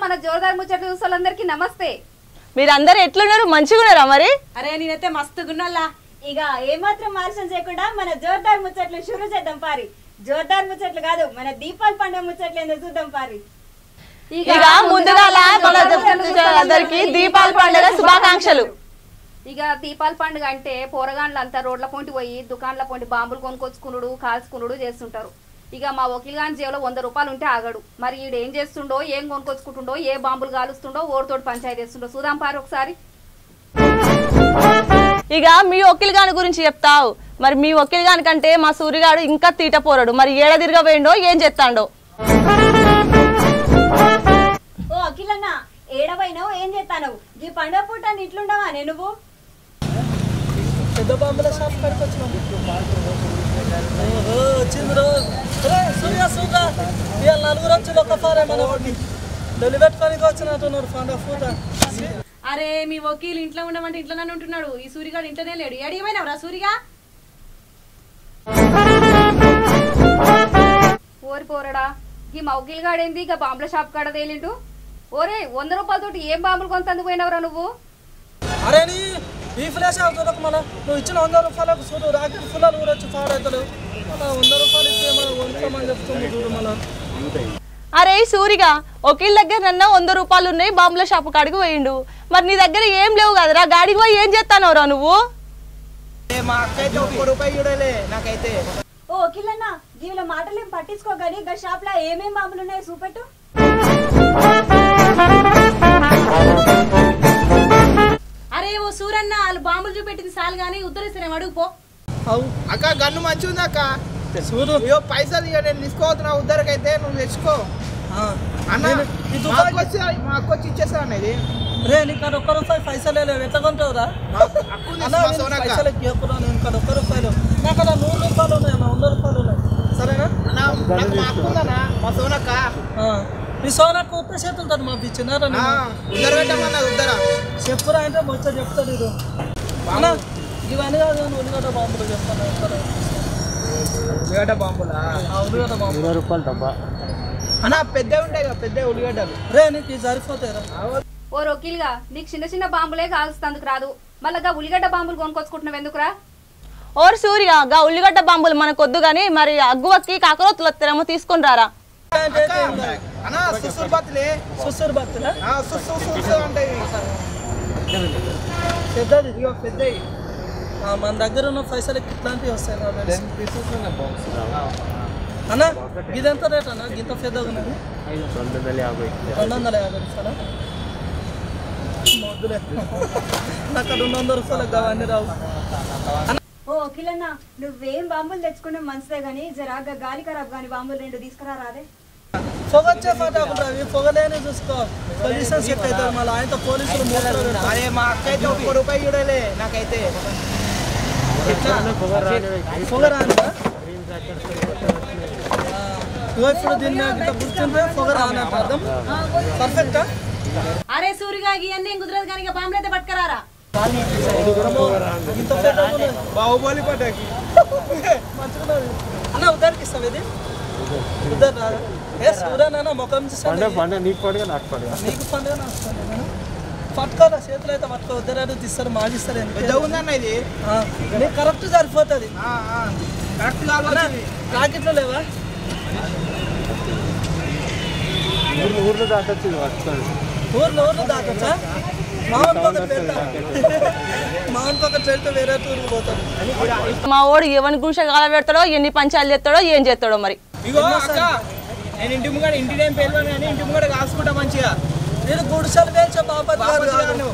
మన జోర్దార్ ముచ్చట చూసేవాళ్ళందరికీ నమస్తే. మీరందరూ ఎట్లున్నారు? మంచిగా ఉన్నారా? మరి అరే నేనైతే మస్తుగున్నాలా. ఇక ఏమాత్రం ఆలస్యం చేయకుండా మన జోర్దార్ ముచ్చట్లు షురూ చేద్దాం పారి. జోర్దార్ ముచ్చట్లు కాదు, మన దీపాల పండుగ ముచ్చట్లు ఏందో చూద్దాం పారి. ఇక ముందుగా అందరికి దీపాల పండుగ శుభాకాంక్షలు. ఇక దీపాల పండుగ అంటే పోరగాండ్లంతా రోడ్ల పొంటి పోయి దుకాణాల పొంటి బాంబులు కొనుక్కొచ్చుకునుడు కాల్చుకునుడు చేస్తుంటారు. ఇక మా వకీల్ గాని జేబులో 100 రూపాయలు ఉంటే ఆగడు. మరి ఈడు ఏం చేస్తుండో, ఏం కొనుక్కొచ్చుకుంటుండో, ఏ బాంబులు కాలుస్తుండో, ఓడితోటి పంచాయతీ చేస్తుండో చూద్దాం పారి ఒకసారి. ఇక మీ వకీల్ గాని గురించి చెప్తావు. మరి మీ వకీల్ గాని కంటే మా సూర్యగాడు ఇంకా తీట పోరాడు. మరి ఏడ తిరగబోయిండో ఏం చేస్తాడో. ఓ అఖిలన్న, ఏడవైనావు ఏం చేస్తాను? ఈ పండుగ పూట ఇట్లుండవా నువ్వు? పెద్ద బాంబుల షాప్ కాడికి వచ్చినాం. నలుగురు వచ్చి ఒక ఫారే మన పెట్టుకోనికి వచ్చినట్టున్నారు పండుగ పూట. అరే మీ వకీల్ ఇంట్లో ఉండమంటే ఇంట్లోనే ఉంటున్నాడు. ఈ సూరిగాడు ఇంట్లోనే లేడు. ఎడిగిపోయినావురా సూరిగా? ఓరి పోరడా, ఈ మా వకీల్ గాడేంది ఇక బాంబుల షాప్ కాడ తేలిండు. ఓరే 100 రూపాయలతోటి ఏం బాంబులు కొంతందుకు పోయినవరా నువ్వు? అరే నీ ఈ ఫ్లాష్ అవుతుంది మన నువ్వు ఇచ్చిన 100 రూపాయలకు చూడు రాకెట్ ఫుల్లాలు కూడా వచ్చి పాడవుతాడు. మన 100 రూపాయలు ఇచ్చే మనం వండుకోమని చెప్తుంది చూడు మన. అరే సూరిగా, వకీల్ దగ్గర నన్న 100 రూపాయలు ఉన్నాయి, బాంబుల షాపు కాడికి పోయిండు. మరి నీ దగ్గర ఏం లేవు కదరా, గాడికి పోయి ఏం చేస్తానవరా నువ్వు? ఓ వకీలన్న, దీనిలో మాటలు ఏం పట్టించుకోగాని గా షాప్ లో ఏమేం బాంబులు ఉన్నాయో చూపెట్టు. అరే ఓ సూరన్న, వాళ్ళు బాంబులు చూపెట్టింది చాలు గానీ ఉత్తరిస్తేనే అడుగుపో. అక్క గన్ను మంచిగా ఉంది అక్క. చూడు పైసలు ఇక నేను తీసుకోవద్దున్నా ఉద్దరికైతే నువ్వు తెచ్చుకో అన్న. మాకు వచ్చి ఇచ్చేస్తా అనేది. రే నీకు అక్కడ 1 రూపాయి పైసలే లేవు, ఎట్లా కొంటావురా? పైసలు ఎక్కువ నేను ఇక్కడ 1 రూపాయలు, నాకు అక్కడ 100 రూపాయలు ఉన్నాయి అన్న, 100 రూపాయలు ఉన్నాయి. సరేనా? మా అక్క ఉందన్నా, మా సోనక్క. మీ సోనక్క ఉత్త చేతులతో మా పిచ్చినారా? ఉద్దర పెట్టమన్నా ఉద్దర చెప్పురా అంటే మొత్తం చెప్తాడు ఇది. అన్న ఇవన్నీ కాదు, ఉల్లిగడ్డ బాంబులు చెప్తాను. ఉల్లిగడ్డ బాంబులా? ఉల్లిగడ్డ బాంబు 20 రూపాయలు డబ్బా అన్న. పెద్ద ఉంటాయి కదా, పెద్ద ఉల్లిగడ్డలు. రే నీకు సరిపోతాయిరా. ఓ వకీల్గా, నీకు చిన్న చిన్న బాంబులే కాల్స్తందుకు రాదు, మళ్ళా ఉల్లిగడ్డ బాంబులు కొనుక్కొచ్చుకుంటున్నావు ఎందుకురా? ఓరు సూరిగా, గా ఉల్లిగడ్డ బాంబులు మనకు వద్దు గాని మరి అగ్గువక్కి కాకరోతులు వస్తారేమో తీసుకొని రారా. సుసూర్ బత్తులే. సుసూర్ బత్తులా? ఉంటాయి పెద్దది. పెద్దవి మన దగ్గర ఉన్న పైసలకి ఇట్లాంటివి వస్తాయి అన్న. ఇదెంత రేట్ అన్న? ఇంత పెద్దగా ఉన్నది 250. 250 రూపాయలు మొద్దులే. నాకు 200 రూపాయలకు అవన్నీ రావు. ఓ వకీలన్న, నువ్వేం బాంబులు తెచ్చుకుంటే మంచిదే గాని జరాగా గాలి ఖరాబ్ గాని బాంబులు 2 తీసుకురా రాదే. పొగొచ్చే పటాకులు అవి, పొగలేని చూసుకో. పొల్యూషన్ చెక్ అవుతారు మళ్ళీ. ఆయనతో పోలీసులు అదే మా అక్క అయితే 1 రూపాయి చూడలే నాకైతే. పొగ రానిదా? ఇప్పుడు దీన్ని గుర్తుంటే పొగ రానట్టు అర్థం. పర్ఫెక్టా? అరే సూరిగా ఇవన్నీ కుదరదు కానీ ఇక బాంబులు అయితే పట్టుకరారా. ఇంత పెద్ద బాహుబలి పటాకి అన్న ఉద్దరికి ఇస్తావు. ఇది ఉద్దరు రాదా? ఏ సూర్యనా మొఖం చూసాను. నీకు పండుగ నాకు పండుగ. పట్టుకోరా, చేతులు అయితే పట్టుకో. ఉద్దరాడు తీస్తారు, మాగిస్తారు. ఉందన్న ఇది నీకు కరెక్ట్ సరిపోతుంది. రాకెట్లు లేవా? ఊర్లో దాటొచ్చు. ఊర్లో దాటొచ్చా? మామూలుగా వెళ్తే వేరే ఊరికి పోతాడు. మా ఓడు ఎవరి గుంష కాల పెడతాడో, ఎన్ని పంచాలు చేస్తాడో, ఏం చేస్తాడో మరి. ఇగో అక్క నేను ఇంటి ముంగడ ఇంటి నేమ్ పేరు కానీ ఇంటి ముంగడ కాసుకుంటా మంచిగా నేను గుడిసెలు వేల్చే బాపతి గారు.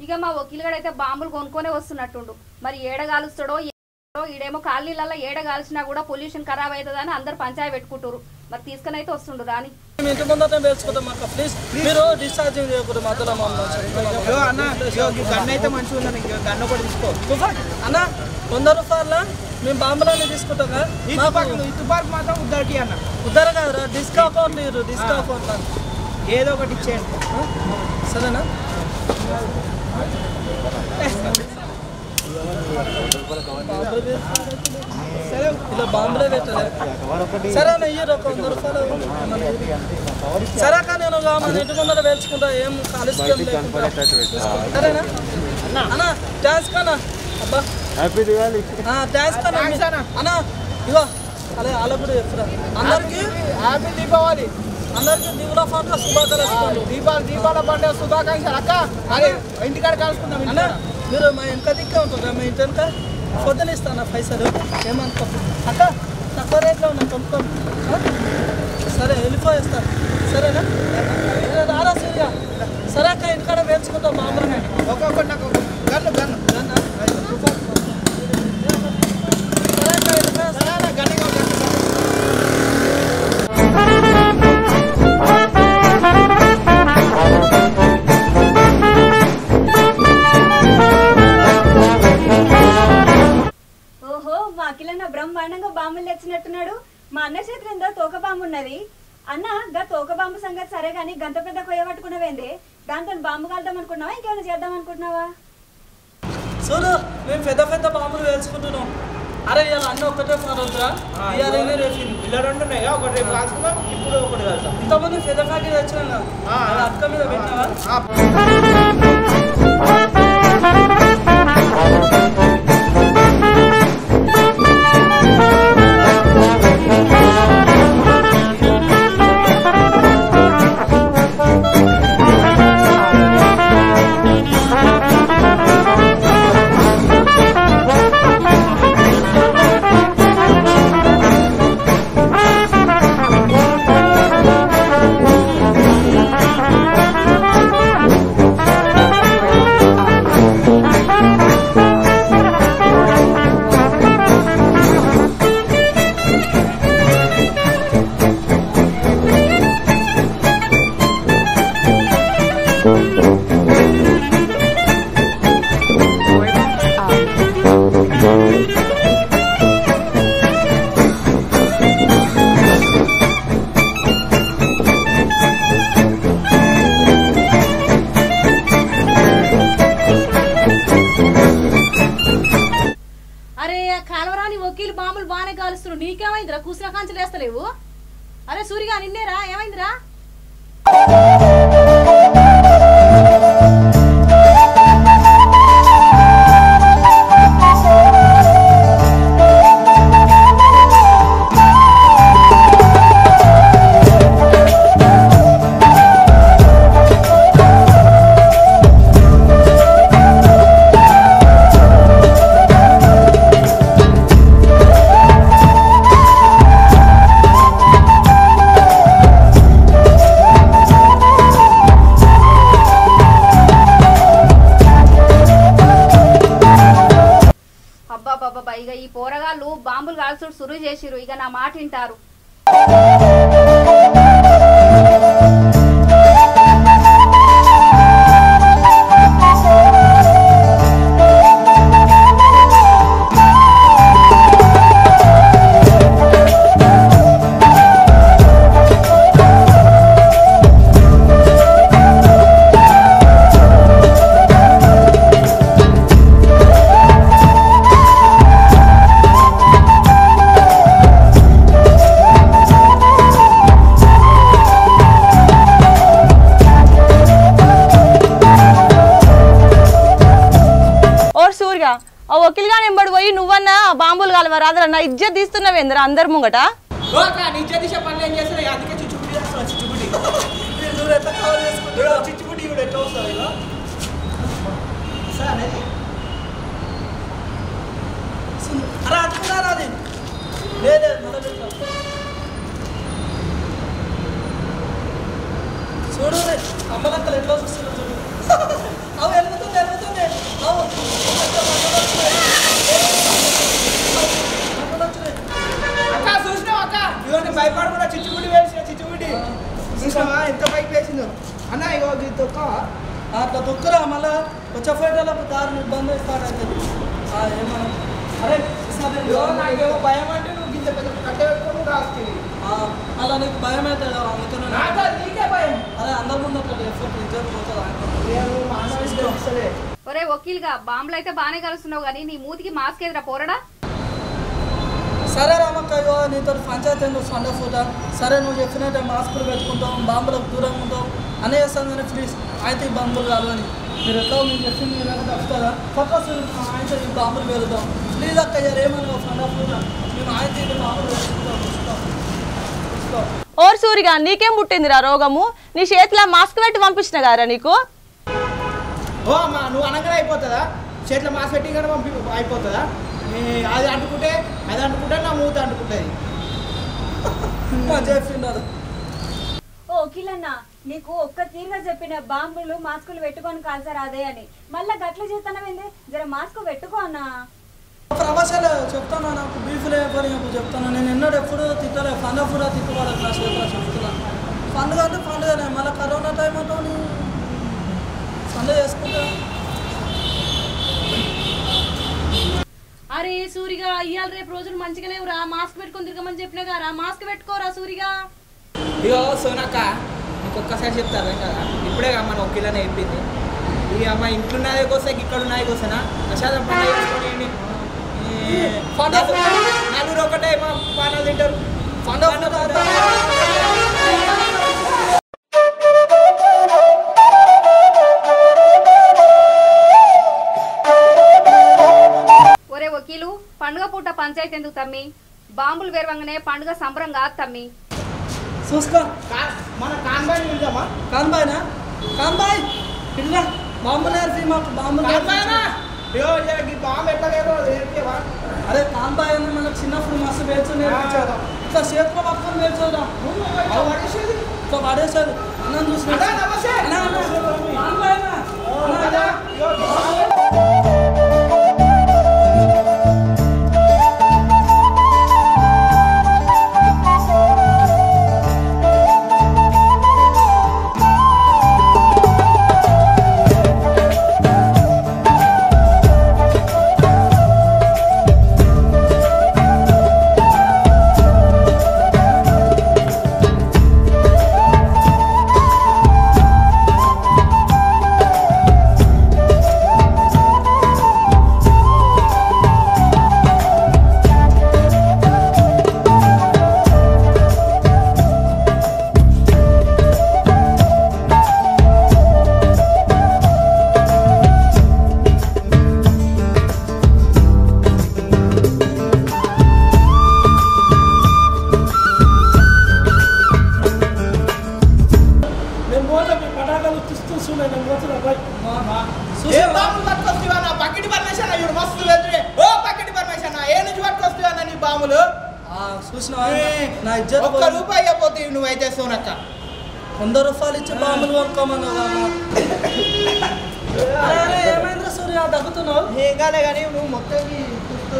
ఇక మా వకీలుగాడు అయితే బాంబులు కొనుక్కొనే వస్తున్నట్టుండు. మరి ఏడగాలుస్తాడో ఈడేమో కాలనీలలో ఏడగాల్చినా కూడా పొల్యూషన్ ఖరాబ్ అవుతుందని అందరు పంచాయతీ పెట్టుకుంటారు. మరి తీసుకుని అయితే వస్తుండు రాని ఇంటి ముందర వేసుకుంటాం అక్క. ప్లీజ్ మీరు డిశ్చార్జింగ్ చేయకూడదు మధ్యలో అన్న గన్ను అయితే మంచిగా ఉందని గన్ను కూడా తీసుకో అన్న. 100 రూపాయల మేము బాంబులన్నీ తీసుకుంటాం. ఈ తుపాకు మాత్రం ఉద్దరికి అన్న. ఉద్దర కాదురా, డిస్కౌంట్ డిస్కౌంట్ ఏదో ఒకటి ఇచ్చేయండి సరేనా? ఇలా బాంబులే పెట్టలే. సరే అన్న ఇయ్యరు ఒక 100 రూపాయలు. సరే అక్క నేను మన ఇంటి ముందర వేల్చుకుంటా. ఏం కాలుష్యం లేకుండా. సరేనా అన్న? థ్యాంక్స్ కన్నా. అబ్బా థ్యాంక్స్ కన్నా అన్న. ఇగో అలా అలా కూడా చెప్తున్నా అందరికి హ్యాపీ దీపావళి. అందరికి దీవుల పండుగ శుభాకాంక్షలు. దీపాల పండుగ శుభాకాంక్షలు అక్క. అదే ఇంటికాడ కలుసుకుందాం. అన్న మీరు మా వెనక దిక్కే ఉంటుందా? మా ఇంటి వెనక పొద్దున ఇస్తాను పైసలు. ఏమనుకో అక్క, తక్కువ రేట్లో ఉన్నాను కొనుక్కోండి. సరే వెళ్ళిపోయేస్తాను. సరేనా? రారా సూర్య. సరే అక్క ఇంటికాడ వేల్చుకుంటాం మామూలుగా. ఒక్కొక్కటి నాకు గన్ను గన్ను గన్నా సరే అక్క వెళ్ళిపోయేస్తా. గన్ను అఖిలన్న బ్రహ్మాండంగా బాంబులు తెచ్చినట్టున్నాడు. మా అన్న చేతిలో ఏందో తోక బాంబు ఉన్నది. అన్న గా తోక బాంబు సంగతి సరే గానీ గంత పెద్ద కొయ్య పట్టుకున్నావేంది? దాంతో బాంబు కాల్దాం అనుకున్నావా ఇంకేమైనా చేద్దాం అనుకుంటున్నావా? చూడు మేము పెద్ద పెద్ద బాంబులు వేసుకుంటున్నాం. అరే ఇవాళ అన్నీ ఒక్కటే ఫారోద్రా. ఇవాళ రేపు ఇలా 2 ఉన్నాయి. ఒకటి రేపు కాసుకుందాం, ఇప్పుడు ఒకటి కలుద్దాం. ఇంతమంది పెద్ద ఫ్యాక్టరీ వచ్చినా అక్క మీద పెట్టినావా? నీకేమైందిరా? కూసిన కాంచెలు వేస్తలేవు. అరే సూరిగా నిన్నేరా? ఏమైందిరా? ఇక ఈ పోరగాళ్ళు బాంబులు కాల్చుడు సురు చేసిరు. ఇక నా మాట వింటారు. ఆ వకీల్ గాని ఎంబడి పోయి నువ్వన్నా బాంబులు కాలవరా అదరా నా ఇజ్జత్ తీస్తున్నావేంద్రా అందరు ముంగట? అరే భయపడకుండా చిచ్చుబుడి వేసిన చిచ్చుబుడి చూసావా ఎంత పైకి వేసిందో అన్న ఇగో తొక్క అట్లా తొక్కురా మళ్ళా వచ్చే ఫోటోలకు దారిని ఇబ్బంది స్టార్ట్ అవుతుంది ఏమన్నా అరే నాకేమో భయం అంటే నువ్వు గింత పెద్ద కట్ట పెట్టుకొని రాస్తుంది అలా నీకు భయం అయితే అందుకనే నీకే భయం అదే అందరి ముందు అట్లా ఎఫర్ట్ ఇజ్జత్ పోతుంది. ఒరే వకీల్గా బాంబులు అయితే బాగానే కలుస్తున్నావు కానీ నీ మూతికి మాస్క్ ఎదురా పోరడా. సరే రామక్కయ్యో నీతో పంచాయతీ ఎందుకు సండే ఫోట సరే నువ్వు చెప్పినట్టే మాస్కులు పెట్టుకుంటాం బాంబులకు దూరంగా ఉంటాం అనే చేస్తాం కానీ ప్లీజ్ అయితే ఈ బాంబులు కాదు అని మీరు ఎట్లా మీరు చెప్పింది మీరు ఎక్కడ వస్తారా ఫోకస్ అయితే ఈ బాంబులు పెడతాం ప్లీజ్ అక్కయ్య ఏమన్నా సండే ఫోట మేము అయితే ఈ బాంబులు పెట్టుకుంటాం. ఓర్ సూరిగా నీకేం పుట్టిందిరా రోగము? నీ చేతిలో మాస్క్ పెట్టి పంపించిన గారా నీకు? ఓ అమ్మా నువ్వు అనగానే అయిపోతుందా? చేతిలో మాస్క్ పెట్టి కానీ అయిపోతుందా? అది అంటుకుంటే నా మూత అంటుకుంటుంది. చెప్తున్నారు ఓ వకీలన్న నీకు ఒక్క తీరుగా చెప్పిన బాంబులు మాస్కులు పెట్టుకొని కాల్సారు అదే అని మళ్ళా గట్ల చేస్తానవేంది జర మాస్క్ పెట్టుకో అన్నా. ప్రవాసాలు చెప్తాను నాకు బీఫ్లు పని చెప్తాను నేను ఎన్నడూ ఎప్పుడు తిట్టలే పండుగ కూడా తిట్టుకోవాలి నా చేతిలో చెప్తున్నాను. పండుగ అంటే పండుగనే మళ్ళీ కరోనా టైం అంటావు సండే చేసుకుంటా. అరే సూరిగా ఇవాళ రేపు రోజులు మంచిగా లేవురా మాస్క్ పెట్టుకొని తిరగమని చెప్పినా గారా మాస్క్ పెట్టుకోరా సూరిగా. ఇగో సోనక్క ఇంకొకసారి చెప్తారు కదా ఇప్పుడే మన ఒకేలానే చెప్పింది ఇక అమ్మ ఇంట్లో ఉన్నదే కోసా ఇక్కడ ఉన్నది కోసనా ప్రసాదం పండుగ చేసుకొని నలుగురు ఒకటే మా పానాలు తింటారు ఒరే వకీలు పండుగ పూట పంచాయతీ ఎందుకు తమ్మి? బాంబులు వేరవంగానే పండుగ సంబరం కాదు తమ్మి. చూసుకో మన కాన్బాయ్ వెళ్దామా? కాన్బాయ్నా కాన్బాయ్ పిల్ల బాంబు నేర్పి మాకు బాంబు బాంబు ఎట్లా నేర్పేవా? అదే కాన్బాయ్ అని మనకు చిన్నప్పుడు మస్తు పేర్చు నేర్పించారు ఇట్లా చేతిలో పట్టుకొని పేర్చోదా ఇట్లా పడేసాడు అన్నం చూసిన నా ఇజ్జత్ ఒక్క రూపాయి అయిపోతే నువ్వైతే సోనక్క 100 రూపాయలు ఇచ్చి బాంబులు కొనుక్కోమన్నావు ఏమైందా సూర్య తగ్గుతున్నావు? ఏం కాలే కానీ నువ్వు మొత్తం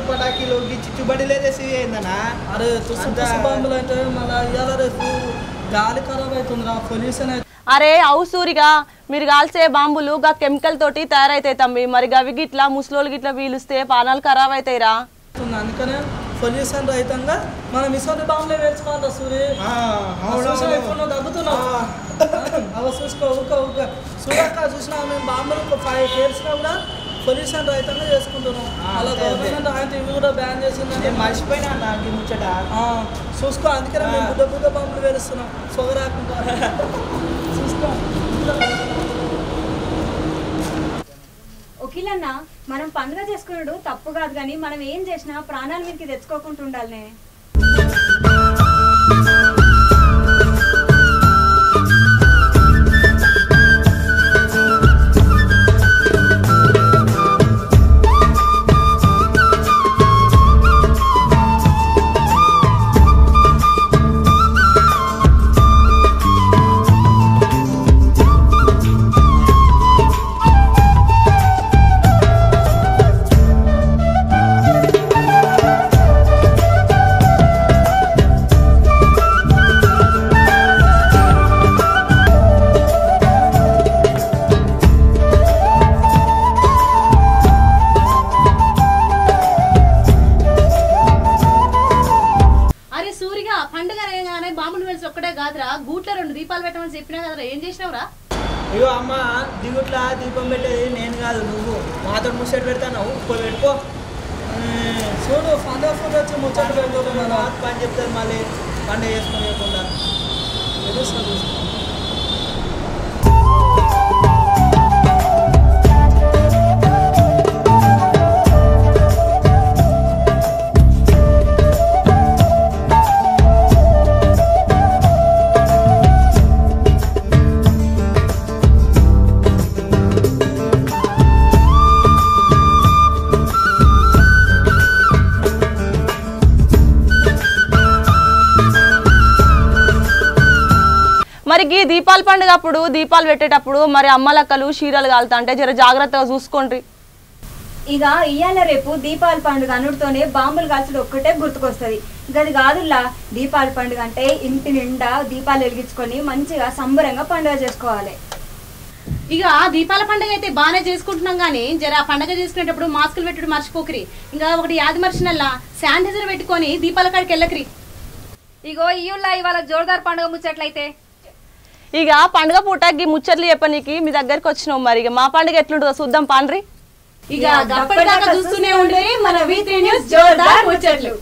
పటాకీలు చిచ్చుబడిలేదేసి ఏందన్నా? అరే తుసు బాంబులు అంటే మళ్ళీ ఇవాళ రేపు గాలి ఖరాబ్ అవుతుందిరా పొల్యూషన్ అయితే. అరే అవు సూరిగా మీరు కాల్చే బాంబులు గా కెమికల్ తోటి తయారైతాయి తమ్మి మరి గవి గిట్లా ముసలోళ్ళు గిట్లా పీలుస్తే పానాలు ఖరాబ్ అవుతాయిరా. అందుకనే పొల్యూషన్ రహితంగా మనం ఇసోటి బాంబులే వేసుకోవాలి సూర్య. తగ్గుతున్నావు అవి చూసుకో ఊక సూర్యక్క చూసినా మేము బాంబులు 5 పేర్చినా కూడా పొల్యూషన్ రహితంగా చేసుకుంటున్నాం. అలా గవర్నమెంట్ ఆయన ఇవి కూడా బ్యాన్ చేసిందంటే మర్చిపోయినా నాకు ముచ్చట చూసుకో అందుకనే మేము బుద్ధ బాంబులు వేరుస్తున్నాం పొగ రాకుండా చూసుకో. వకీలన్న మనం పండుగ చేసుకున్నాడు తప్పు కాదు కానీ మనం ఏం చేసినా ప్రాణాలు మీదకి తెచ్చుకోకుండా ఉండాలనే. సూరిగా పండుగ అనగానే బాంబులు వెలిసి ఒక్కడే కాదురా గూట్లో 2 దీపాలు పెట్టమని చెప్పినా కదరా ఏం చేసినావురా అయ్యో అమ్మ దిగుట్లా దీపం పెట్టేది నేను కాదు నువ్వు మాతో ముచ్చట పెడతాను ఇప్పుడు పెట్టుకో చూడు పండుగ ఫుడ్ వచ్చి ముచ్చట పెట్టుకోమన్నా పని చెప్తారు మళ్ళీ పండుగ చేసుకునేకుండా మరి ఈ దీపాల పండుగ అప్పుడు దీపాలు పెట్టేటప్పుడు మరి అమ్మలక్కలు చీరలు కాలుతా అంటే జర జాగ్రత్తగా చూసుకోండి ఇక ఇయ్యాల రేపు దీపావళి పండుగ అనుడితోనే బాంబులు కాల్చడం ఒక్కటే గుర్తుకొస్తుంది గది కాదుల్లా దీపావళి పండుగ అంటే ఇంటి నిండా దీపాలు వెలిగించుకొని మంచిగా సంబరంగా పండుగ చేసుకోవాలి ఇక దీపాల పండుగ అయితే బాగానే చేసుకుంటున్నాం కానీ జర పండుగ చేసుకునేటప్పుడు మాస్కులు పెట్టడం మర్చిపోకరి ఇంకా ఒకటి యాది మర్చినల్లా శానిటైజర్ పెట్టుకొని దీపాల కాడికి వెళ్ళకరి ఇగో ఇయ్యుల్లా ఇవాళ జోరుదార్ పండుగ ముచ్చట్లయితే ఇక పండుగ పూట ఈ ముచ్చట్లు చెప్పనీకి మీ దగ్గరికి వచ్చినాం మరి ఇక మా పండుగ ఎట్లుంటుందో చూద్దాం పాండ్రి ఇక అప్పటిదాకా చూస్తూనే ఉండే మన V3 న్యూస్ జోరుదార్ ముచ్చట్లు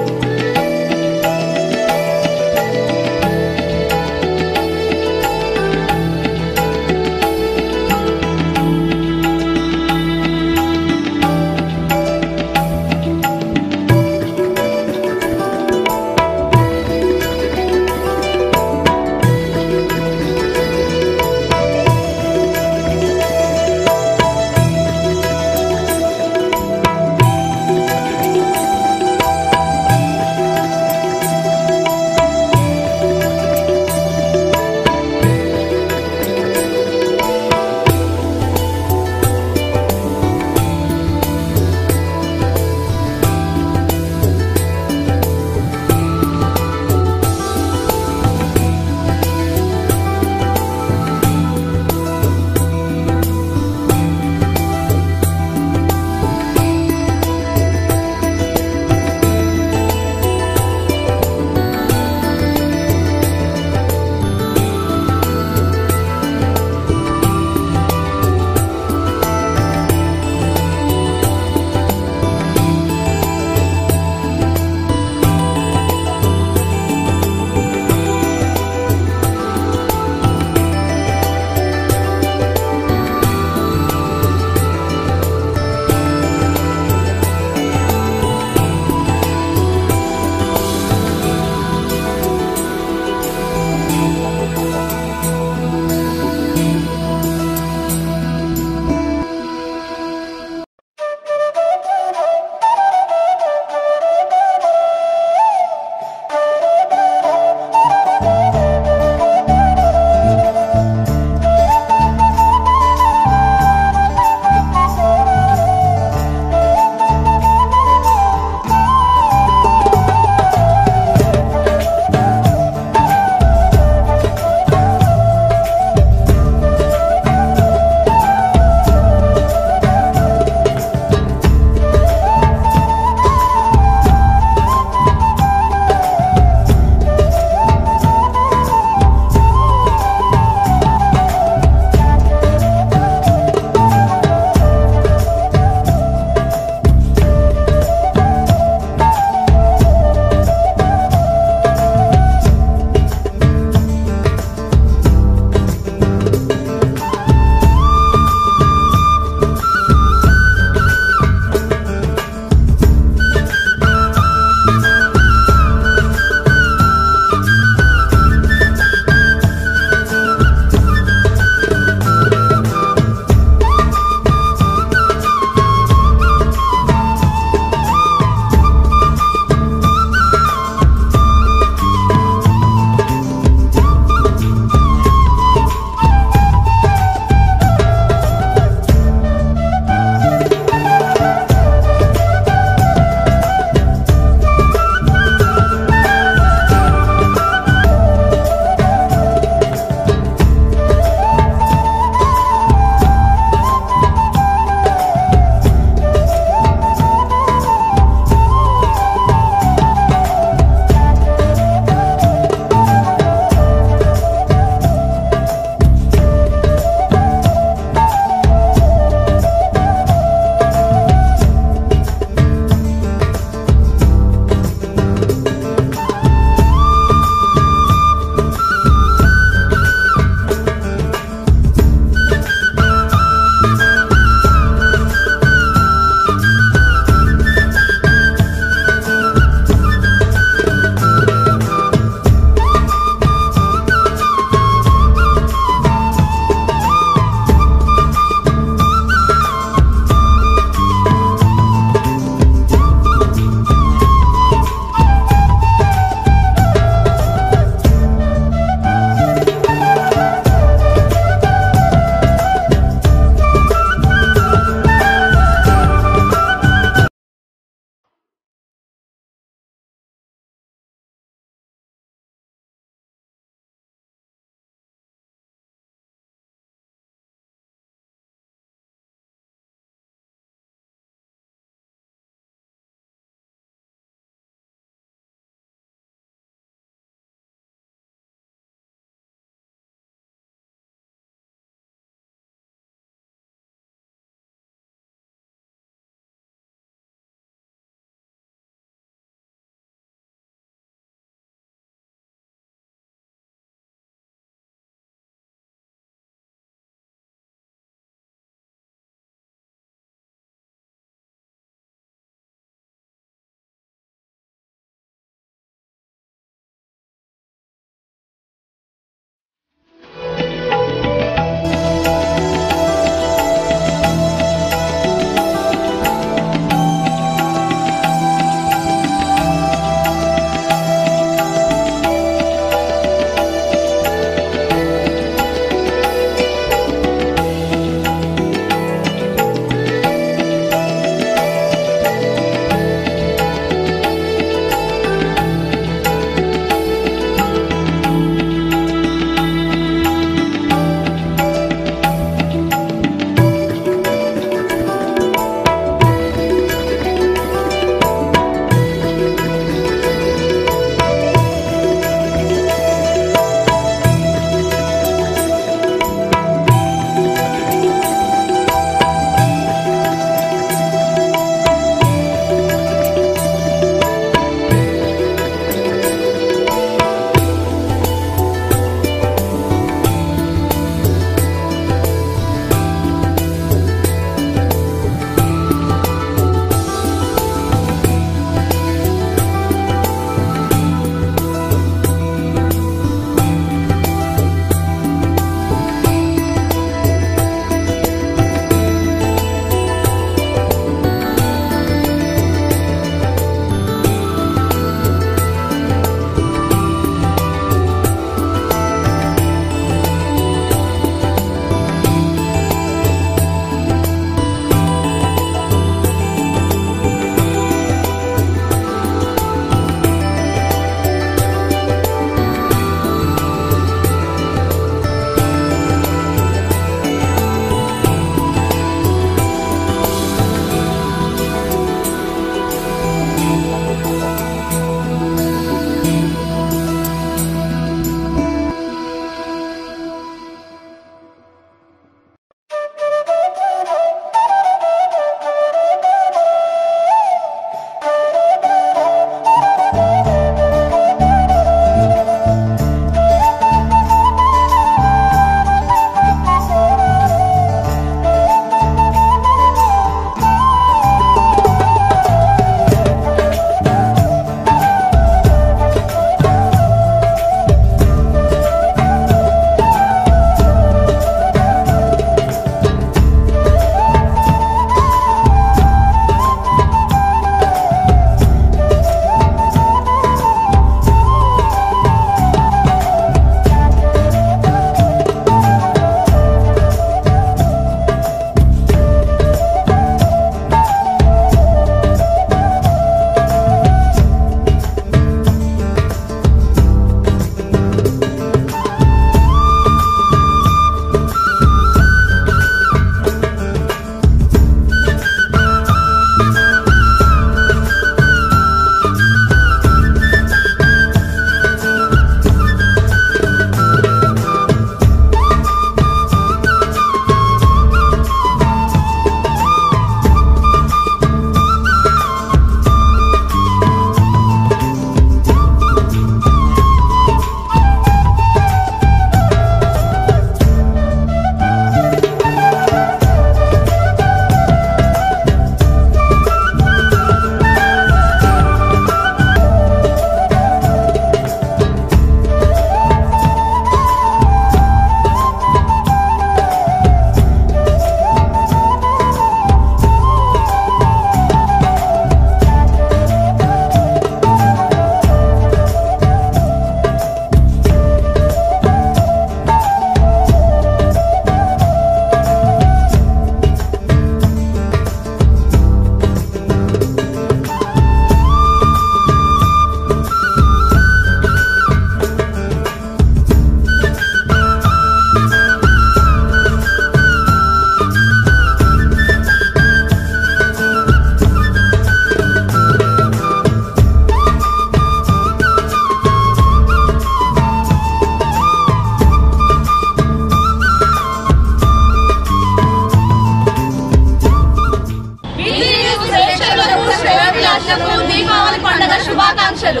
శుభాకాంక్షలు.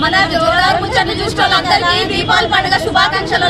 మన జోరార్ ముచ్చట్లు చూసిన వాళ్ళందరికీ దీపావళి పండుగ శుభాకాంక్షలు.